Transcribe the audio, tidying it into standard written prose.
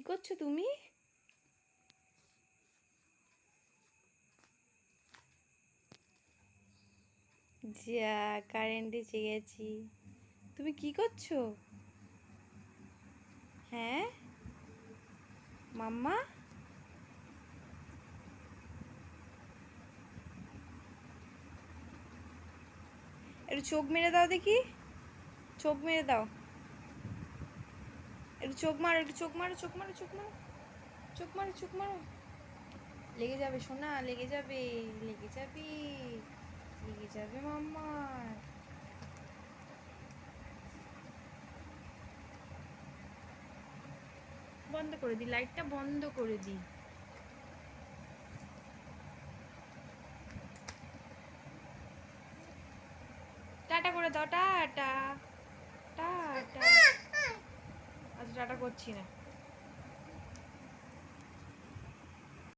করছো তুমি? যা, কারেন্টে গেছি। তুমি কি করছো? হ্যাঁ মাম্মা, একটু চোখ মেরে দাও দেখি। চোখ মেরে দাও, একটু চোখ মারো, একটু চোখ মারো, চোখ মারো, চোখ মারো, চোখ মারো, চোখ মারো। লেগে যাবে সোনা, লেগে যাবে, লেগে যাবে, লেগে যাবে মাম্মার। বন্ধ করে দি, লাইটটা বন্ধ করে দি। টাটা করে দাও, টাটা, টাটা। আচ্ছা টাটা করছি না।